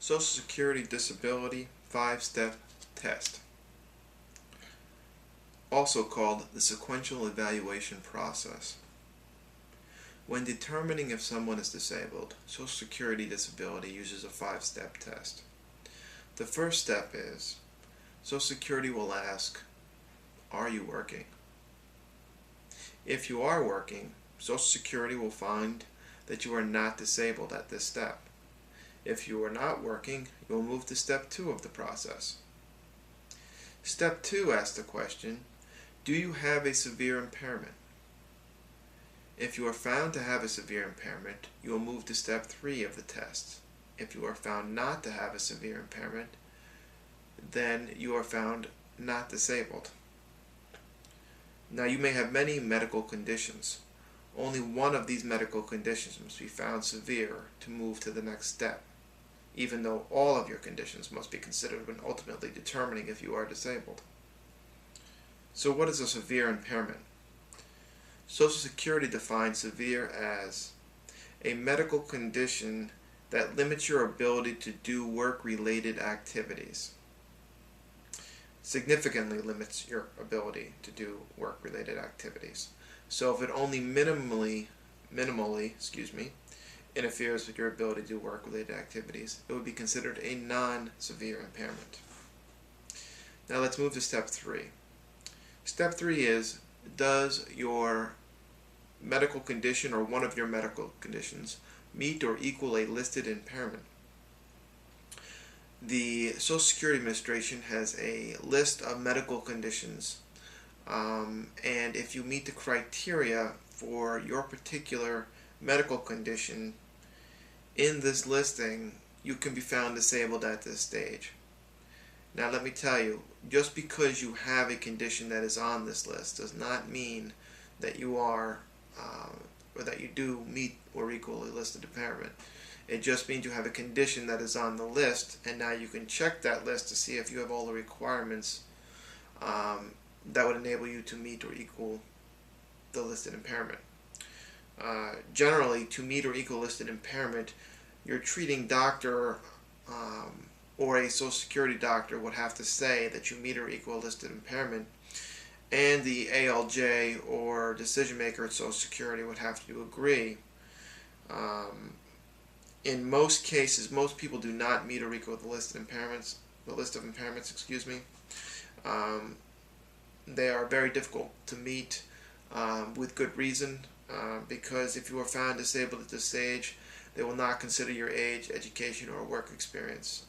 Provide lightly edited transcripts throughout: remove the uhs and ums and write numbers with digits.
Social Security Disability 5-Step Test, also called the sequential evaluation process. When determining if someone is disabled, Social Security Disability uses a 5-step test. The first step is Social Security will ask, are you working? If you are working, Social Security will find that you are not disabled at this step. If you are not working, you will move to step 2 of the process. Step 2 asks the question, do you have a severe impairment? If you are found to have a severe impairment, you will move to step 3 of the test. If you are found not to have a severe impairment, then you are found not disabled. Now, you may have many medical conditions. Only one of these medical conditions must be found severe to move to the next step, even though all of your conditions must be considered when ultimately determining if you are disabled. So what is a severe impairment? Social Security defines severe as a medical condition that limits your ability to do work-related activities. Significantly limits your ability to do work-related activities. So if it only minimally interferes with your ability to do work-related activities, it would be considered a non-severe impairment. Now let's move to step 3. Step 3 is, does your medical condition or one of your medical conditions meet or equal a listed impairment? The Social Security Administration has a list of medical conditions, and if you meet the criteria for your particular medical condition in this listing, you can be found disabled at this stage. Now let me tell you, just because you have a condition that is on this list does not mean that you are or that you do meet or equal a listed impairment. It just means you have a condition that is on the list, and now you can check that list to see if you have all the requirements that would enable you to meet or equal the listed impairment. Generally, to meet or equal listed impairment, your treating doctor or a Social Security doctor would have to say that you meet or equal listed impairment, and the ALJ or decision maker at Social Security would have to agree. In most cases, most people do not meet or equal the list of impairments. They are very difficult to meet with good reason, because if you are found disabled at this stage, they will not consider your age, education, or work experience.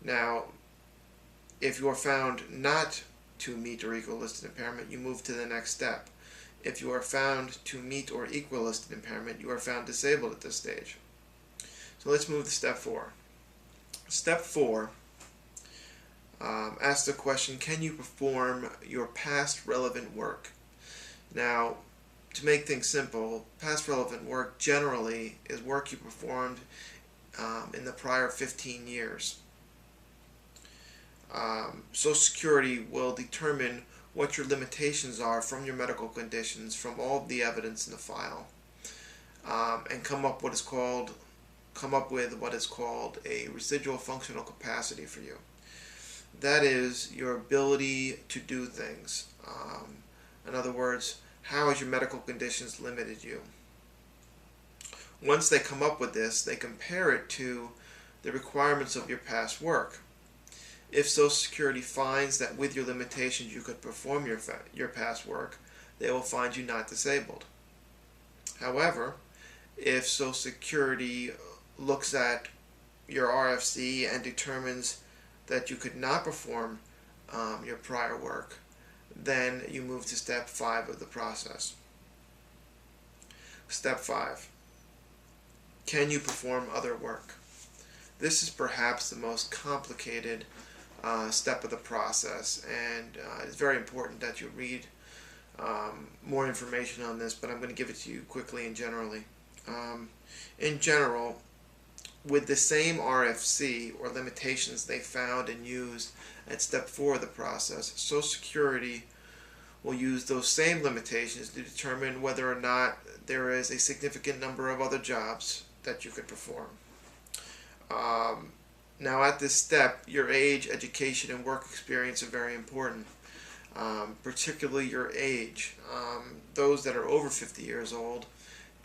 Now, if you are found not to meet or equal listed impairment, you move to the next step. If you are found to meet or equal listed impairment, you are found disabled at this stage. So let's move to step 4. Step 4 asks the question, can you perform your past relevant work? Now, to make things simple, past relevant work generally is work you performed in the prior 15 years. Social Security will determine what your limitations are from your medical conditions, from all of the evidence in the file, and come up with what is called a residual functional capacity for you. That is your ability to do things. In other words, how has your medical conditions limited you? Once they come up with this, they compare it to the requirements of your past work. If Social Security finds that with your limitations you could perform your past work, they will find you not disabled. However, if Social Security looks at your RFC and determines that you could not perform your prior work, then you move to step 5 of the process. Step 5. Can you perform other work? This is perhaps the most complicated step of the process, and it's very important that you read more information on this, but I'm going to give it to you quickly and generally. In general, with the same RFC or limitations they found and used at step 4 of the process, Social Security will use those same limitations to determine whether or not there is a significant number of other jobs that you could perform. Now at this step, your age, education, and work experience are very important, particularly your age. Those that are over 50 years old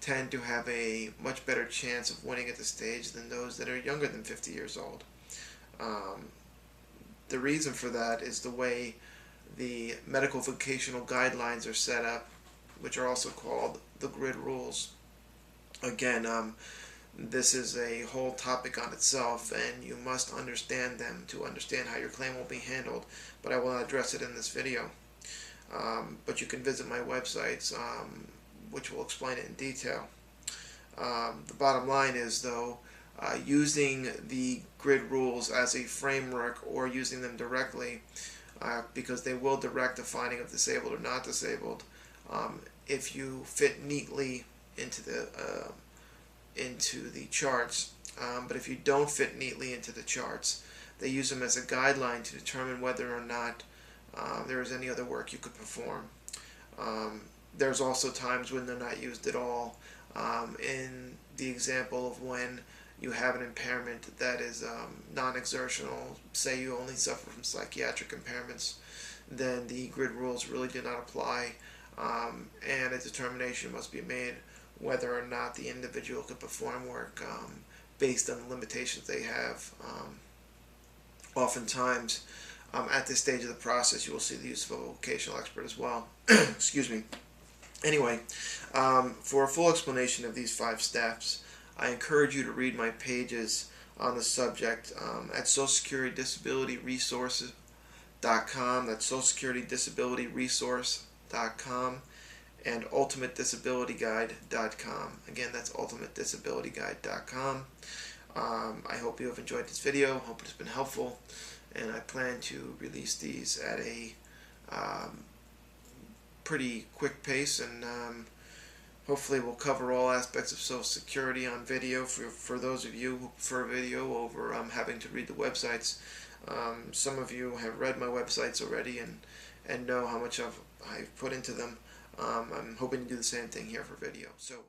tend to have a much better chance of winning at this stage than those that are younger than 50 years old. The reason for that is the way the medical vocational guidelines are set up, which are also called the grid rules. Again, this is a whole topic on itself, and you must understand them to understand how your claim will be handled, but I will not address it in this video. But you can visit my websites, which will explain it in detail. The bottom line is, though, using the grid rules as a framework or using them directly, because they will direct the finding of disabled or not disabled, if you fit neatly into the charts. But if you don't fit neatly into the charts, they use them as a guideline to determine whether or not there is any other work you could perform. There's also times when they're not used at all. In the example of when you have an impairment that is non-exertional, say you only suffer from psychiatric impairments, then the grid rules really do not apply, and a determination must be made whether or not the individual could perform work based on the limitations they have. Oftentimes, at this stage of the process, you will see the use of a vocational expert as well. Excuse me. Anyway, for a full explanation of these 5 steps, I encourage you to read my pages on the subject at SocialSecurityDisabilityResources.com. That's SocialSecurityDisabilityResource.com and UltimateDisabilityGuide.com. Again, that's UltimateDisabilityGuide.com. I hope you have enjoyed this video. Hope it's been helpful, and I plan to release these at a pretty quick pace, and hopefully we'll cover all aspects of Social Security on video for those of you who prefer video over having to read the websites. Some of you have read my websites already and know how much I've put into them. I'm hoping to do the same thing here for video. So.